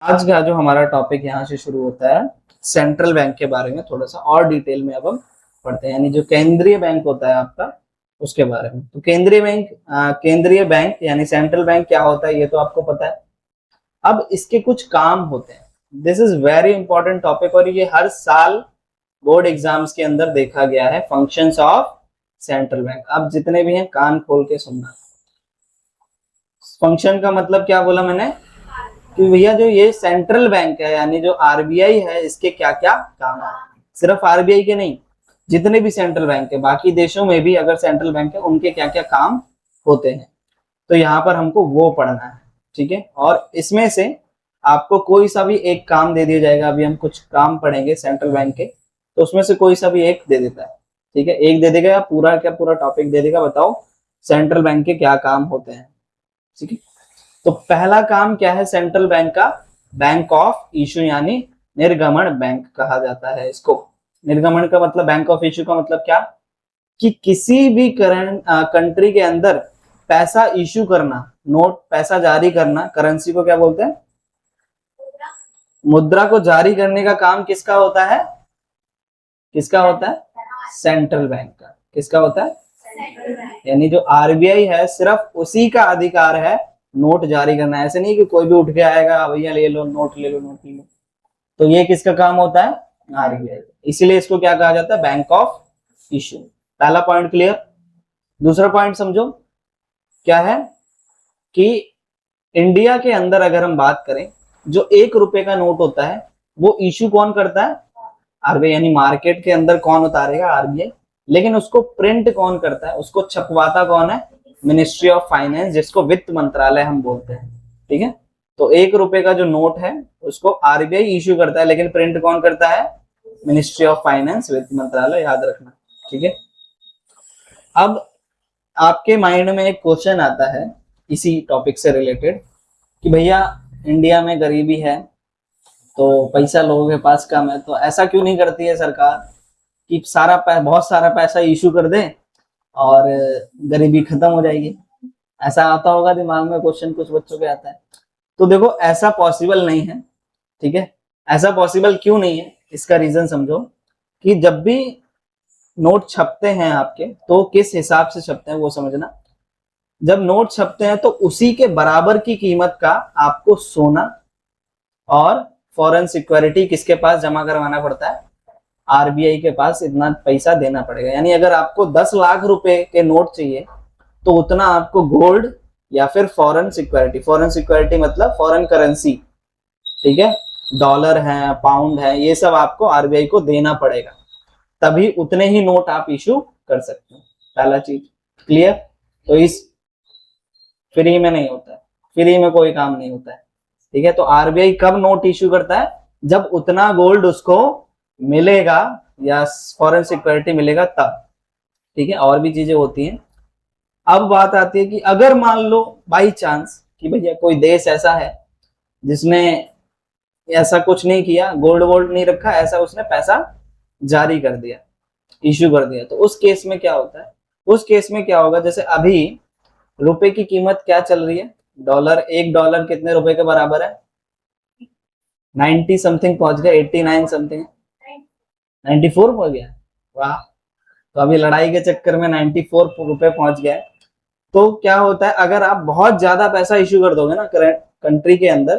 आज का जो हमारा टॉपिक यहाँ से शुरू होता है सेंट्रल बैंक के बारे में थोड़ा सा और डिटेल में अब हम पढ़ते हैं, यानी जो केंद्रीय बैंक होता है आपका उसके बारे में। तो केंद्रीय बैंक यानी सेंट्रल बैंक क्या होता है ये तो आपको पता है। अब इसके कुछ काम होते हैं। This is very important topic और ये हर साल बोर्ड एग्जाम्स के अंदर देखा गया है। फंक्शंस ऑफ सेंट्रल बैंक, अब जितने भी हैं कान खोल के सुनना। फंक्शन का मतलब क्या बोला मैंने कि भैया जो ये सेंट्रल बैंक है यानी जो आरबीआई है इसके क्या क्या काम है। सिर्फ आरबीआई के नहीं, जितने भी सेंट्रल बैंक है बाकी देशों में भी अगर सेंट्रल बैंक है उनके क्या क्या काम होते हैं, तो यहाँ पर हमको वो पढ़ना है। ठीक है, और इसमें से आपको कोई सा भी एक काम दे दिया जाएगा। अभी हम कुछ काम पढ़ेंगे सेंट्रल बैंक के, तो उसमें से कोई सा भी एक दे देता है। ठीक है, एक दे देगा या पूरा क्या पूरा टॉपिक दे देगा, बताओ सेंट्रल बैंक के क्या काम होते हैं। ठीक है, तो पहला काम क्या है सेंट्रल बैंक का, बैंक ऑफ इशू यानी निर्गमन बैंक कहा जाता है इसको। निर्गमन का मतलब, बैंक ऑफ इशू का मतलब क्या कि किसी भी करंट कंट्री के अंदर पैसा इशू करना, नोट पैसा जारी करना, करेंसी को क्या बोलते हैं, मुद्रा को जारी करने का काम किसका होता है, किसका होता है, सेंट्रल बैंक का। किसका होता है, यानी जो आरबीआई है सिर्फ उसी का अधिकार है नोट जारी करना। ऐसे नहीं कि कोई भी उठ के आएगा भैया ले लो नोट, ले लो नोट, ले लो। तो ये किसका काम होता है, आरबीआई। इसीलिए इसको क्या कहा जाता है, बैंक ऑफ इशू। पहला पॉइंट क्लियर। दूसरा पॉइंट समझो क्या है कि इंडिया के अंदर अगर हम बात करें, जो 1 रुपए का नोट होता है वो इशू कौन करता है, आरबीआई। यानी मार्केट के अंदर कौन उतारेगा, आरबीआई। लेकिन उसको प्रिंट कौन करता है, उसको छपवाता कौन है, मिनिस्ट्री ऑफ फाइनेंस, जिसको वित्त मंत्रालय हम बोलते हैं। ठीक है, तो 1 रुपए का जो नोट है उसको आरबीआई इशू करता है, लेकिन प्रिंट कौन करता है, मिनिस्ट्री ऑफ फाइनेंस, वित्त मंत्रालय, याद रखना। ठीक है, अब आपके माइंड में एक क्वेश्चन आता है इसी टॉपिक से रिलेटेड कि भैया इंडिया में गरीबी है तो पैसा लोगों के पास कम है, तो ऐसा क्यों नहीं करती है सरकार कि बहुत सारा पैसा इशू कर दे और गरीबी खत्म हो जाएगी। ऐसा आता होगा दिमाग में क्वेश्चन, कुछ बच्चों के आता है। तो देखो ऐसा पॉसिबल नहीं है। ठीक है, ऐसा पॉसिबल क्यों नहीं है, इसका रीजन समझो कि जब भी नोट छपते हैं आपके तो किस हिसाब से छपते हैं वो समझना। जब नोट छपते हैं तो उसी के बराबर की कीमत का आपको सोना और फॉरेन सिक्योरिटी किसके पास जमा करवाना पड़ता है, आरबीआई के पास इतना पैसा देना पड़ेगा। यानी अगर आपको 10 लाख रुपए के नोट चाहिए तो उतना आपको गोल्ड या फिर फॉरेन सिक्योरिटी मतलब फॉरेन करेंसी, ठीक है, डॉलर है, पाउंड है, ये सब आपको आरबीआई को देना पड़ेगा, तभी उतने ही नोट आप इशू कर सकते हैं। पहला चीज क्लियर। तो इस फ्री में नहीं होता है, फ्री में कोई काम नहीं होता है। ठीक है, तो आरबीआई कब नोट इशू करता है, जब उतना गोल्ड उसको मिलेगा या फॉरेन सिक्योरिटी मिलेगा तब। ठीक है, और भी चीजें होती हैं। अब बात आती है कि अगर मान लो बाई चांस कि भैया कोई देश ऐसा है जिसने ऐसा कुछ नहीं किया, गोल्ड वोल्ड नहीं रखा, ऐसा उसने पैसा जारी कर दिया, इश्यू कर दिया, तो उस केस में क्या होता है, उस केस में क्या होगा, जैसे अभी रुपए की कीमत क्या चल रही है, डॉलर, 1 डॉलर कितने रुपए के बराबर है, 90 समथिंग पहुंच गया, 89 समथिंग, 94 पहुंच गया, वाह। तो अभी लड़ाई के चक्कर में 94 रुपए पहुंच गया। तो क्या होता है, अगर आप बहुत ज्यादा पैसा इश्यू कर दोगे ना कंट्री के अंदर,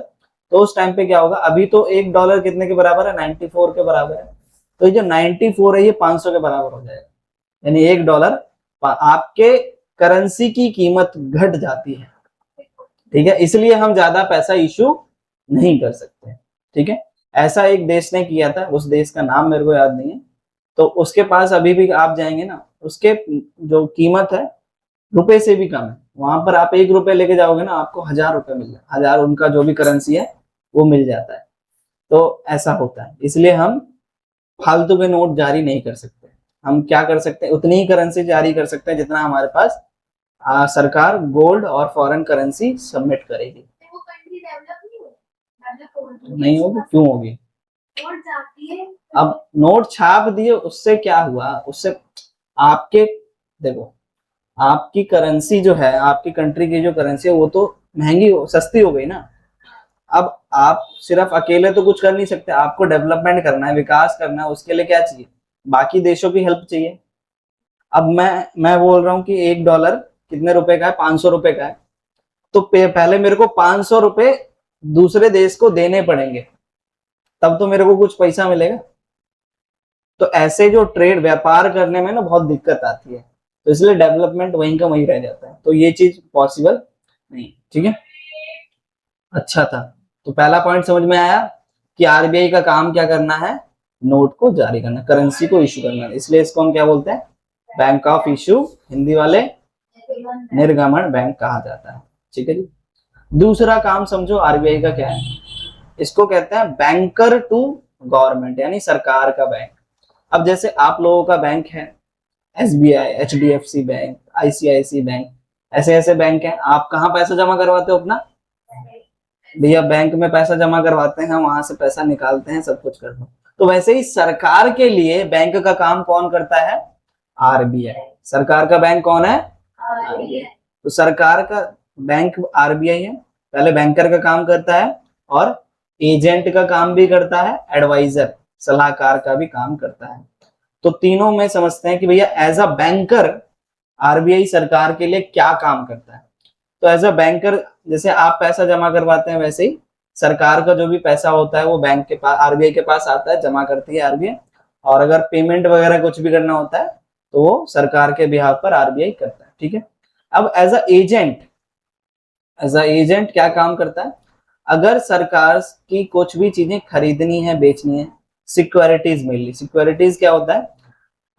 तो उस टाइम पे क्या होगा, अभी तो 1 डॉलर कितने के बराबर है, 94 के बराबर है। तो ये जो 94 है ये 500 के बराबर हो जाएगा। यानी 1 डॉलर आपके करेंसी की कीमत घट जाती है। ठीक है, इसलिए हम ज्यादा पैसा इशू नहीं कर सकते। ठीक है, ऐसा एक देश ने किया था, उस देश का नाम मेरे को याद नहीं है। तो उसके पास अभी भी आप जाएंगे ना, उसके जो कीमत है रुपए से भी कम है। वहां पर आप 1 रुपए लेके जाओगे ना, आपको 1000 रुपए मिल जाए, 1000 उनका जो भी करेंसी है वो मिल जाता है। तो ऐसा होता है, इसलिए हम फालतू के नोट जारी नहीं कर सकते। हम क्या कर सकते हैं, उतनी ही करेंसी जारी कर सकते हैं जितना हमारे पास सरकार गोल्ड और फॉरेन करेंसी सबमिट करेगी। नहीं होगी, क्यों होगी, अब नोट छाप दिए उससे क्या हुआ, उससे आपके, देखो आपकी करेंसी जो है, आपकी कंट्री की जो करेंसी है वो तो महंगी सस्ती हो गई ना। अब आप सिर्फ अकेले तो कुछ कर नहीं सकते, आपको डेवलपमेंट करना है, विकास करना है, उसके लिए क्या चाहिए, बाकी देशों की हेल्प चाहिए। अब मैं बोल रहा हूँ कि $1 कितने रुपए का है, 500 रुपए का है, तो पहले मेरे को 500 रुपए दूसरे देश को देने पड़ेंगे, तब तो मेरे को कुछ पैसा मिलेगा। तो ऐसे जो ट्रेड व्यापार करने में ना बहुत दिक्कत आती है, तो इसलिए डेवलपमेंट वहीं का वहीं रह जाता है, तो ये चीज पॉसिबल नहीं। ठीक है, अच्छा था। तो पहला पॉइंट समझ में आया कि आरबीआई का काम क्या करना है, नोट को जारी करना, करेंसी को इशू करना, इसलिए इसको हम क्या बोलते हैं, बैंक ऑफ इशू, हिंदी वाले निर्गमन बैंक कहा जाता है। ठीक है जी। दूसरा काम समझो आरबीआई का क्या है, इसको कहते हैं बैंकर टू गवर्नमेंट, यानी सरकार का बैंक। अब जैसे आप लोगों का बैंक है SBI, HDFC bank, ICICI bank, ऐसे ऐसे बैंक हैं, आप कहाँ पैसा जमा करवाते हो अपना, भैया बैंक में पैसा जमा करवाते हैं, वहां से पैसा निकालते हैं, सब कुछ करते हैं। तो वैसे ही सरकार के लिए बैंक का काम कौन करता है, आरबीआई। सरकार का बैंक कौन है, आरबीआई। तो सरकार का बैंक आरबीआई है, पहले बैंकर का काम करता है और एजेंट का काम भी करता है, एडवाइजर सलाहकार का भी काम करता है। तो तीनों में समझते हैं कि भैया एज अ बैंकर आरबीआई सरकार के लिए क्या काम करता है। तो एज अ बैंकर जैसे आप पैसा जमा करवाते हैं, वैसे ही सरकार का जो भी पैसा होता है वो बैंक के पास, आरबीआई के पास आता है, जमा करती है आरबीआई, और अगर पेमेंट वगैरह कुछ भी करना होता है तो वो सरकार के बिहाफ पर आरबीआई करता है। ठीक है, अब एज अ एजेंट क्या काम करता है, अगर सरकार की कुछ भी चीजें खरीदनी है, बेचनी है, सिक्योरिटीज मिली, सिक्योरिटीज क्या होता है,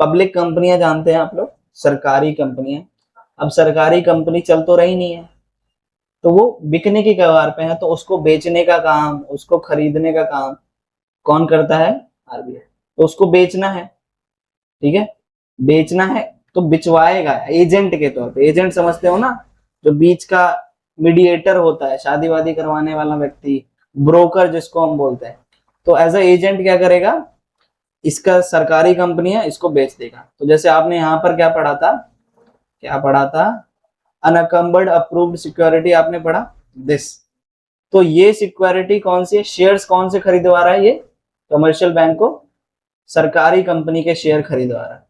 पब्लिक कंपनियां जानते हैं आप लोग, सरकारी कंपनियां। अब सरकारी कंपनी चल तो रही नहीं है, तो वो बिकने की कगार पे है, तो उसको बेचने का काम, उसको खरीदने का काम कौन करता है, आरबीआई। तो उसको बेचना है, ठीक है, बेचना है तो बिचवाएगा एजेंट के तौर पे, एजेंट समझते हो ना, जो बीच का मीडिएटर होता है, शादी वादी करवाने वाला व्यक्ति, ब्रोकर जिसको हम बोलते हैं। तो एज अ एजेंट क्या करेगा, इसका सरकारी कंपनी है, इसको बेच देगा। तो जैसे आपने यहाँ पर क्या पढ़ा था, अनकम्बर्ड अप्रूव्ड सिक्योरिटी आपने पढ़ा, दिस। तो ये सिक्योरिटी कौन सी है, शेयर्स कौन से खरीदवा रहा है, ये कमर्शियल बैंक को सरकारी कंपनी के शेयर खरीदवा रहा है।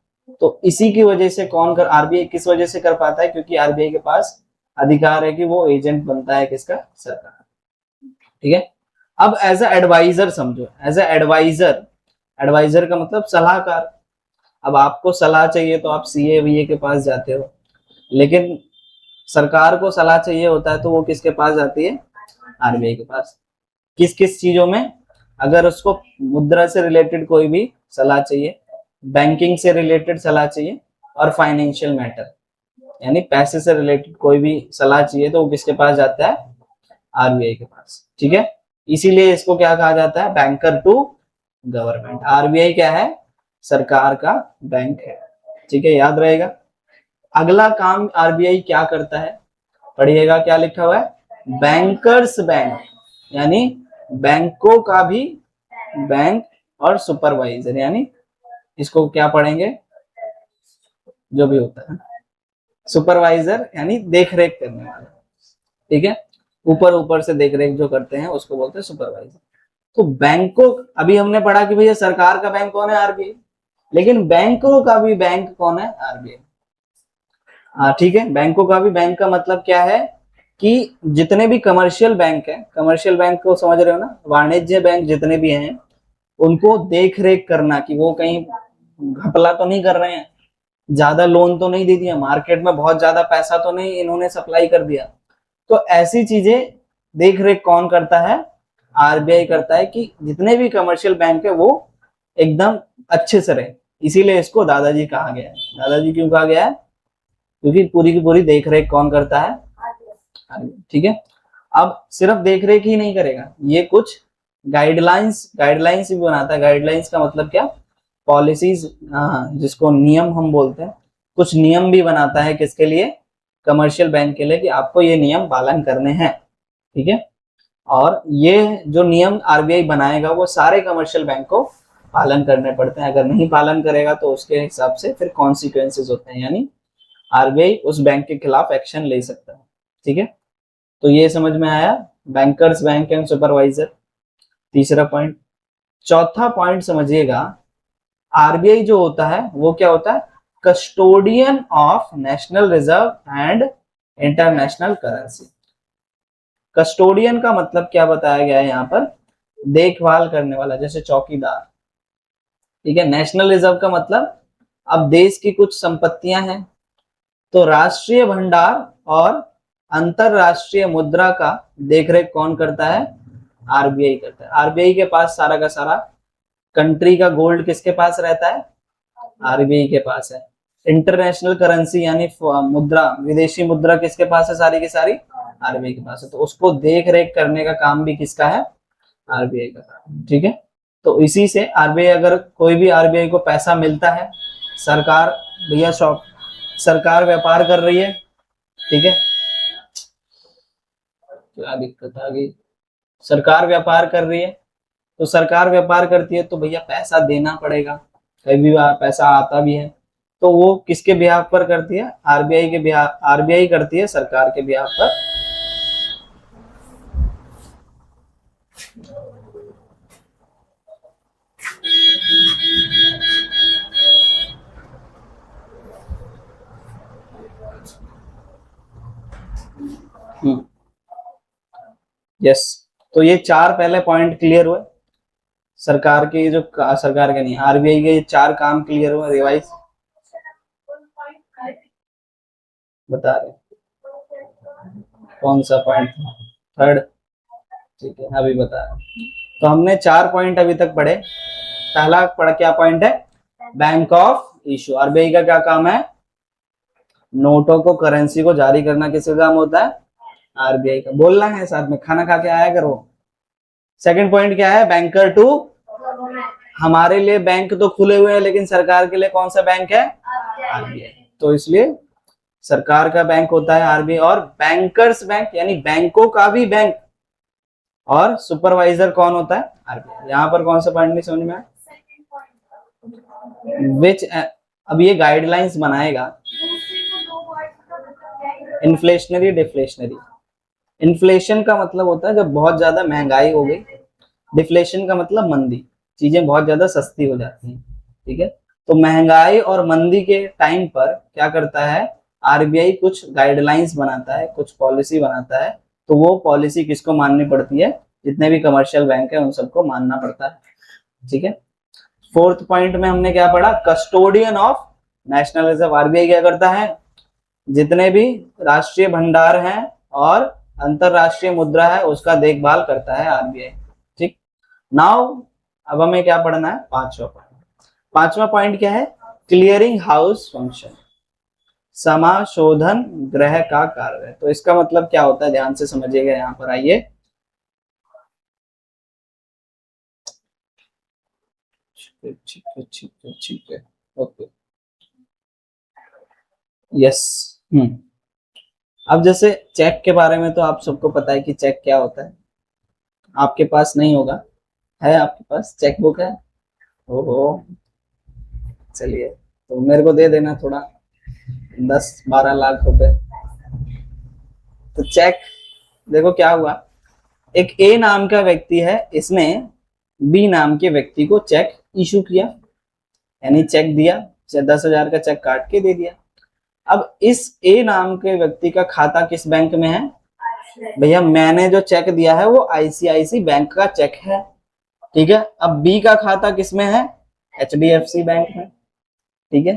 तो इसी की वजह से कौन कर, आरबीआई किस वजह से कर पाता है, क्योंकि आरबीआई के पास अधिकार है कि वो एजेंट बनता है किसका, सरकार। ठीक है, अब एज अ एडवाइजर समझो, एज अ एडवाइजर का मतलब सलाहकार। अब आपको सलाह चाहिए तो आप सीए वीए के पास जाते हो, लेकिन सरकार को सलाह चाहिए होता है तो वो किसके पास जाती है, आरबीआई के पास। किस किस चीजों में, अगर उसको मुद्रा से रिलेटेड कोई भी सलाह चाहिए, बैंकिंग से रिलेटेड सलाह चाहिए, और फाइनेंशियल मैटर यानी पैसे से रिलेटेड कोई भी सलाह चाहिए, तो वो किसके पास जाता है, आरबीआई के पास। ठीक है, इसीलिए इसको क्या कहा जाता है, बैंकर टू गवर्नमेंट। आरबीआई क्या है, सरकार का बैंक है। ठीक है, याद रहेगा। अगला काम आरबीआई क्या करता है, पढ़िएगा क्या लिखा हुआ है, बैंकर्स बैंक, यानी बैंकों का भी बैंक, और सुपरवाइजर, यानी इसको क्या पढ़ेंगे, जो भी होता है सुपरवाइजर, यानी देख रेख करने वाला। ठीक है, ऊपर ऊपर से देख रेख जो करते हैं उसको बोलते हैं सुपरवाइजर। तो बैंकों, अभी हमने पढ़ा कि भैया सरकार का बैंक कौन है, आरबीआई, लेकिन बैंकों का भी बैंक कौन है, आरबीआई। हाँ ठीक है, बैंकों का भी बैंक का मतलब क्या है कि जितने भी कमर्शियल बैंक है, कमर्शियल बैंक को समझ रहे हो ना, वाणिज्य बैंक जितने भी हैं, उनको देख रेख करना कि वो कहीं घपला तो नहीं कर रहे हैं, ज्यादा लोन तो नहीं दे दिया, मार्केट में बहुत ज्यादा पैसा तो नहीं इन्होंने सप्लाई कर दिया। तो ऐसी चीजें देख रेख कौन करता है, आरबीआई करता है, कि जितने भी कमर्शियल बैंक है वो एकदम अच्छे से रहे। इसीलिए इसको दादाजी कहा गया है। दादाजी क्यों कहा गया है, क्योंकि पूरी की पूरी देख रेख कौन करता है, ठीक है। अब सिर्फ देख रेख ही नहीं करेगा, ये कुछ गाइडलाइंस भी बनाता है। गाइडलाइंस का मतलब क्या, पॉलिसीज, हाँ, जिसको नियम हम बोलते हैं, कुछ नियम भी बनाता है किसके लिए, कमर्शियल बैंक के लिए, कि आपको ये नियम पालन करने हैं। ठीक है, और ये जो नियम आरबीआई बनाएगा वो सारे कमर्शियल बैंक को पालन करने पड़ते हैं। अगर नहीं पालन करेगा तो उसके हिसाब से फिर कॉन्सिक्वेंसेज होते हैं, यानी आरबीआई उस बैंक के खिलाफ एक्शन ले सकता है। ठीक है, तो ये समझ में आया। बैंकर्स बैंक एंड सुपरवाइजर, तीसरा पॉइंट। चौथा पॉइंट समझिएगा, आरबीआई जो होता है वो क्या होता है, custodian of national reserve and international currency. Custodian का मतलब क्या बताया गया है यहाँ पर, देखभाल करने वाला, जैसे चौकीदार, ठीक है। नेशनल रिजर्व का मतलब अब देश की कुछ संपत्तियां हैं, तो राष्ट्रीय भंडार और अंतरराष्ट्रीय मुद्रा का देखरेख कौन करता है, आरबीआई करता है। आरबीआई के पास सारा का सारा कंट्री का गोल्ड किसके पास रहता है, आरबीआई के पास है। इंटरनेशनल करेंसी यानी मुद्रा, विदेशी मुद्रा किसके पास है, सारी की सारी आरबीआई के पास है। तो उसको देख रेख करने का काम भी किसका है, आरबीआई का काम, ठीक है। तो इसी से आरबीआई, अगर कोई भी आरबीआई को पैसा मिलता है, सरकार, भैया सरकार व्यापार कर रही है, ठीक है, क्या दिक्कत आ गई, सरकार व्यापार कर रही है, तो सरकार व्यापार करती है तो भैया पैसा देना पड़ेगा, कई भी पैसा आता भी है, तो वो किसके बिहाफ पर करती है, आरबीआई के बिहाफ, आरबीआई करती है सरकार के बिहाफ पर। यस, तो ये चार पहले पॉइंट क्लियर हुए, सरकार के जो, सरकार के नहीं, आरबीआई के ये चार काम क्लियर हुए, रिवाइज बता रहे कौन सा पॉइंट, थर्ड, ठीक है, अभी बता रहे। तो हमने चार पॉइंट अभी तक पढ़े। पहला पढ़ा क्या पॉइंट है, बैंक ऑफ इशू, आरबीआई का क्या काम है, नोटों को, करेंसी को जारी करना किसका काम होता है, आरबीआई का। बोलना है साथ में, खाना खा के आया करो। सेकंड पॉइंट क्या है, बैंकर टू, हमारे लिए बैंक तो खुले हुए हैं लेकिन सरकार के लिए कौन सा बैंक है, आरबीआई, तो इसलिए सरकार का बैंक होता है आरबीआई। और बैंकर्स बैंक यानी बैंकों का भी बैंक, और सुपरवाइजर कौन होता है, आरबीआई। यहाँ पर कौन सा पॉइंट नहीं समझ में आया, विच, अब ये गाइडलाइंस बनाएगा, इन्फ्लेशनरी डिफ्लेशनरी। इन्फ्लेशन का मतलब होता है जब बहुत ज्यादा महंगाई हो गई, डिफ्लेशन का मतलब मंदी, चीजें बहुत ज्यादा सस्ती हो जाती हैं, ठीक है। तो महंगाई और मंदी के टाइम पर क्या करता है, आरबीआई कुछ गाइडलाइंस बनाता है, कुछ पॉलिसी बनाता है, तो वो पॉलिसी किसको माननी पड़ती है, जितने भी कमर्शियल बैंक है उन सबको मानना पड़ता है, ठीक है। फोर्थ पॉइंट में हमने क्या पढ़ा, custodian of national reserve, RBI क्या करता है, जितने भी राष्ट्रीय भंडार हैं और अंतरराष्ट्रीय मुद्रा है उसका देखभाल करता है आरबीआई, ठीक। नाउ अब हमें क्या पढ़ना है, पांचवा पॉइंट। पांचवा पॉइंट क्या है, क्लियरिंग हाउस फंक्शन, समाशोधन गृह का कार्य। तो इसका मतलब क्या होता है, ध्यान से समझिएगा, यहाँ पर आइए। ठीक है, ठीक है, ठीक है, ओके, यस। अब जैसे चेक के बारे में तो आप सबको पता है कि चेक क्या होता है, आपके पास नहीं होगा, है आपके पास चेक बुक है, ओहो, चलिए तो मेरे को दे देना थोड़ा 10-12 लाख रुपए। तो चेक, देखो क्या हुआ, एक ए नाम का व्यक्ति है, इसने बी नाम के व्यक्ति को चेक इशू किया, यानी चेक दिया, 10,000 का चेक काट के दे दिया। अब इस ए नाम के व्यक्ति का खाता किस बैंक में है, भैया मैंने जो चेक दिया है वो आईसीआईसी बैंक का चेक है, ठीक है। अब बी का खाता किसमें है, एचडीएफसी बैंक में, ठीक है।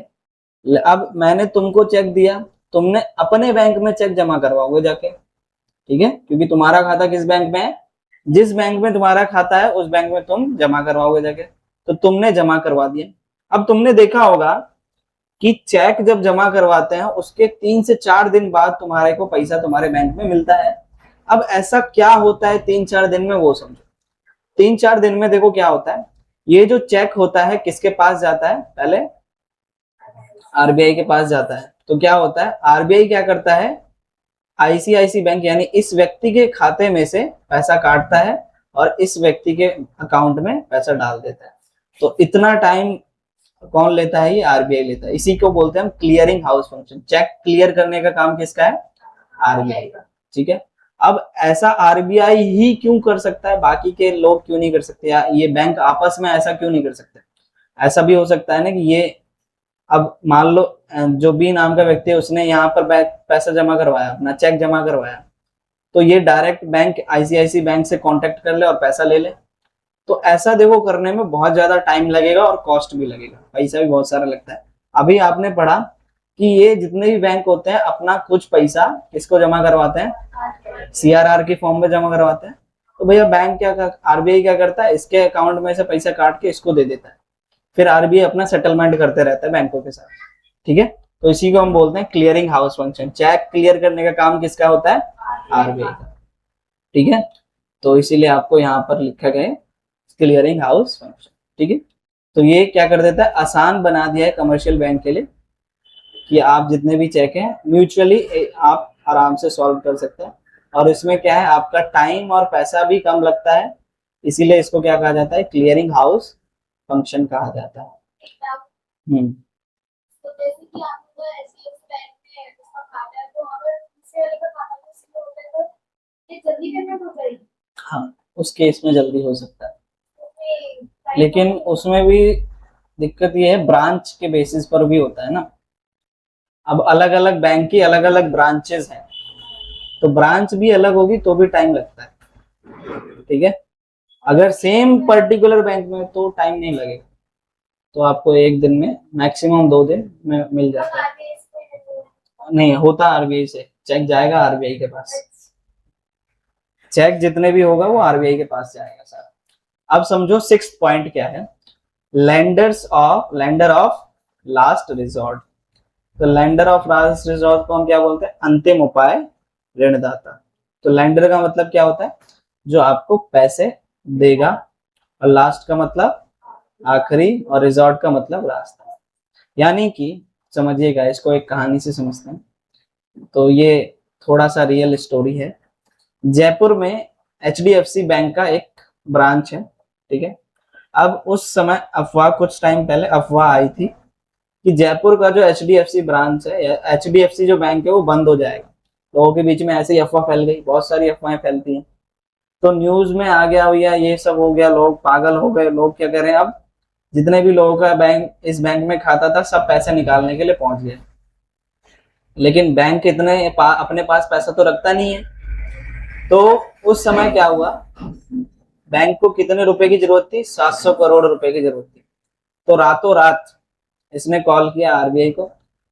अब मैंने तुमको चेक दिया, तुमने अपने बैंक में चेक जमा करवाओगे जाके, ठीक है, क्योंकि तुम्हारा खाता किस बैंक में है, जिस बैंक में तुम्हारा खाता है उस बैंक में तुम जमा करवाओगे जाके, तो तुमने जमा करवा दिया। अब तुमने देखा होगा कि चेक जब जमा करवाते हैं उसके 3 से 4 दिन बाद तुम्हारे को पैसा तुम्हारे बैंक में मिलता है। अब ऐसा क्या होता है 3-4 दिन में, वो समझो। 3-4 दिन में देखो क्या होता है, ये जो चेक होता है किसके पास जाता है, पहले आरबीआई के पास जाता है। तो क्या होता है, आरबीआई क्या करता है, आईसीआईसी बैंक यानी इस व्यक्ति के खाते में से पैसा काटता है और इस व्यक्ति के अकाउंट में पैसा डाल देता है। तो इतना टाइम कौन लेता है, ये आरबीआई लेता है। इसी को बोलते हैं हम clearing house function. Cheque clear करने का काम किसका है, आरबीआई का, ठीक है। अब ऐसा आरबीआई ही क्यों कर सकता है, बाकी के लोग क्यों नहीं कर सकते, या ये बैंक आपस में ऐसा क्यों नहीं कर सकते? ऐसा भी हो सकता है ना कि ये, अब मान लो जो बी नाम का व्यक्ति है उसने यहाँ पर पैसा जमा करवाया, अपना चेक जमा करवाया, तो ये डायरेक्ट बैंक आईसीआईसी बैंक से कांटेक्ट कर ले और पैसा ले ले। तो ऐसा देखो करने में बहुत ज्यादा टाइम लगेगा और कॉस्ट भी लगेगा, पैसा भी बहुत सारा लगता है। अभी आपने पढ़ा कि ये जितने भी बैंक होते हैं अपना कुछ पैसा किसको जमा करवाते हैं, सीआरआर की फॉर्म में जमा करवाते हैं। तो भैया बैंक क्या, आरबीआई क्या करता है, इसके अकाउंट में से पैसा काट के इसको दे देता है, फिर आरबीआई अपना सेटलमेंट करते रहता है बैंकों के साथ, ठीक है। तो इसी को हम बोलते हैं clearing house function. Cheque clear करने का काम किसका होता है, आरबीआई का, ठीक है। तो इसीलिए आपको यहाँ पर लिखा गया क्लियरिंग हाउस फंक्शन, ठीक है। तो ये क्या कर देता है, आसान बना दिया है कमर्शियल बैंक के लिए कि आप जितने भी चेक हैं म्यूचुअली आप आराम से सॉल्व कर सकते हैं, और इसमें क्या है आपका टाइम और पैसा भी कम लगता है, इसीलिए इसको क्या कहा जाता है, क्लियरिंग हाउस फंक्शन कहा जाता है। तो जैसे कि आप लोग एचडीएफसी बैंक में जिसका खाता है, तो अगर दूसरे वाले का खाता किसी को होता है तो ये जल्दी पेमेंट हो जाएगी। हाँ, उस केस में जल्दी हो सकता है, तो लेकिन उसमें भी दिक्कत ये है ब्रांच के बेसिस पर भी होता है ना। अब अलग अलग बैंक की अलग अलग ब्रांचेस हैं, तो ब्रांच भी अलग होगी तो भी टाइम लगता है, ठीक है। अगर सेम पर्टिकुलर बैंक में तो टाइम नहीं लगेगा, तो आपको एक दिन में मैक्सिमम 2 दिन में मिल जाता है। नहीं होता आरबीआई से, चेक जाएगा आरबीआई के पास, चेक जितने भी होगा वो आरबीआई के पास जाएगा सर। अब समझो 6th पॉइंट क्या है, लेंडर ऑफ लास्ट रिजॉर्ट। तो लेंडर ऑफ लास्ट रिजॉर्ट को हम क्या बोलते हैं, अंतिम उपाय ऋणदाता। तो लेंडर का मतलब क्या होता है, जो आपको पैसे देगा, और लास्ट का मतलब आखिरी, और रिजॉर्ट का मतलब रास्ता। यानी कि समझिएगा, इसको एक कहानी से समझते हैं। तो ये थोड़ा सा रियल स्टोरी है। जयपुर में एचडीएफसी बैंक का एक ब्रांच है, ठीक है। अब उस समय अफवाह, कुछ टाइम पहले अफवाह आई थी कि जयपुर का जो एचडीएफसी ब्रांच है, एचडीएफसी जो बैंक है वो बंद हो जाएगा। लोगों के बीच में ऐसे ही अफवाह फैल गई, बहुत सारी अफवाहें फैलती हैं, तो न्यूज में आ गया भैया, ये सब हो गया, लोग पागल हो गए। लोग क्या करें, अब जितने भी लोगों का बैंक इस बैंक में खाता था सब पैसे निकालने के लिए पहुंच गए, लेकिन बैंक इतने अपने पास पैसा तो रखता नहीं है। तो उस समय क्या हुआ, बैंक को कितने रुपए की जरूरत थी, 700 करोड़ रुपए की जरूरत थी। तो रातों रात इसने कॉल किया आरबीआई को,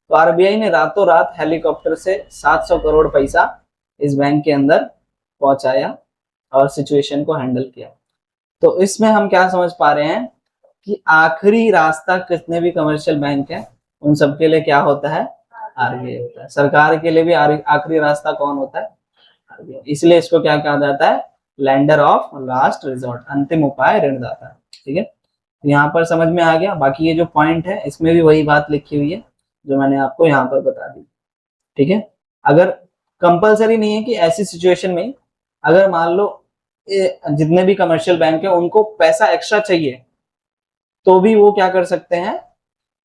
तो आरबीआई ने रातों रात हेलीकॉप्टर से 700 करोड़ पैसा इस बैंक के अंदर पहुंचाया और सिचुएशन को हैंडल किया। तो इसमें हम क्या समझ पा रहे हैं कि आखिरी रास्ता कितने भी कमर्शियल बैंक है उन सबके लिए क्या होता है, आरबीआई होता है। सरकार के लिए भी आखिरी रास्ता कौन होता है, आरबीआई। इसलिए इसको क्या कहा जाता है, लेंडर ऑफ लास्ट रिजॉर्ट, अंतिम उपाय ऋणदाता, ठीक है। यहाँ पर समझ में आ गया। बाकी ये जो पॉइंट है इसमें भी वही बात लिखी हुई है जो मैंने आपको यहाँ पर बता दी, ठीक है। अगर कंपलसरी नहीं है कि ऐसी सिचुएशन में अगर मान लो जितने भी कमर्शियल बैंक है उनको पैसा एक्स्ट्रा चाहिए, तो भी वो क्या कर सकते हैं,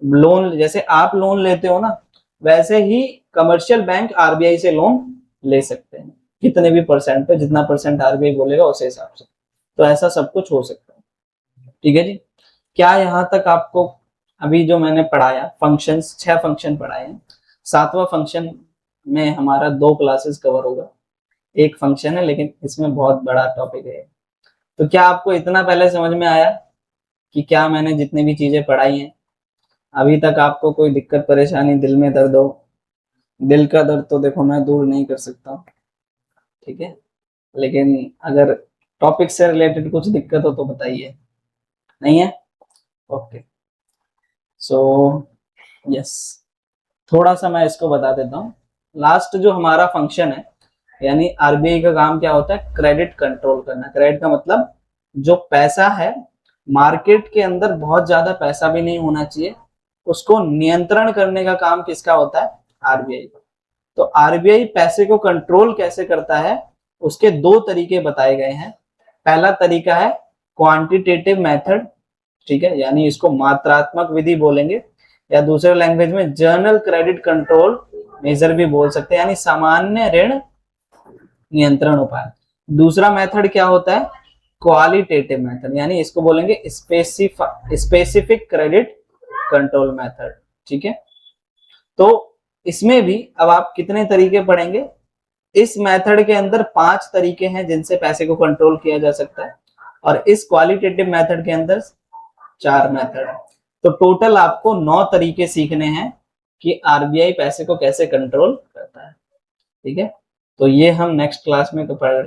लोन, जैसे आप लोन लेते हो ना, वैसे ही कमर्शियल बैंक आरबीआई से लोन ले सकते हैं, कितने भी परसेंट पे, जितना परसेंट आरबीआई बोलेगा उस हिसाब से। तो ऐसा सब कुछ हो सकता है, ठीक है जी। क्या यहाँ तक आपको अभी जो मैंने पढ़ाया फंक्शंस, 6 फंक्शन पढ़ाए हैं, 7वां फंक्शन में हमारा 2 क्लासेस कवर होगा। एक फंक्शन है लेकिन इसमें बहुत बड़ा टॉपिक है। तो क्या आपको इतना पहले समझ में आया कि क्या मैंने जितनी भी चीजें पढ़ाई हैं, अभी तक आपको कोई दिक्कत परेशानी, दिल में दर्द हो? दिल का दर्द तो देखो मैं दूर नहीं कर सकता, ठीक है, लेकिन अगर टॉपिक से रिलेटेड कुछ दिक्कत हो तो बताइए। नहीं है? ओके, सो यस, थोड़ा सा मैं इसको बता देता हूँ। लास्ट जो हमारा फंक्शन है, यानी आरबीआई का काम क्या होता है, क्रेडिट कंट्रोल करना। क्रेडिट का मतलब जो पैसा है मार्केट के अंदर बहुत ज्यादा पैसा भी नहीं होना चाहिए, उसको नियंत्रण करने का काम किसका होता है, आरबीआई का। तो आरबीआई पैसे को कंट्रोल कैसे करता है, उसके 2 तरीके बताए गए हैं। पहला तरीका है क्वांटिटेटिव मेथड, ठीक है, यानी इसको मात्रात्मक विधि बोलेंगे, या दूसरे लैंग्वेज में जनरल क्रेडिट कंट्रोल मेजर भी बोल सकते हैं, यानी सामान्य ऋण नियंत्रण उपाय। दूसरा मेथड क्या होता है, क्वालिटेटिव मेथड, यानी इसको बोलेंगे स्पेसिफिक क्रेडिट कंट्रोल मेथड। ठीक है, तो इसमें भी अब आप कितने तरीके पढ़ेंगे, इस मेथड के अंदर 5 तरीके हैं जिनसे पैसे को कंट्रोल किया जा सकता है, और इस क्वालिटेटिव मेथड के अंदर 4 मेथड है। तो टोटल आपको 9 तरीके सीखने हैं कि आरबीआई पैसे को कैसे कंट्रोल करता है। ठीक है, तो ये हम नेक्स्ट क्लास में पढ़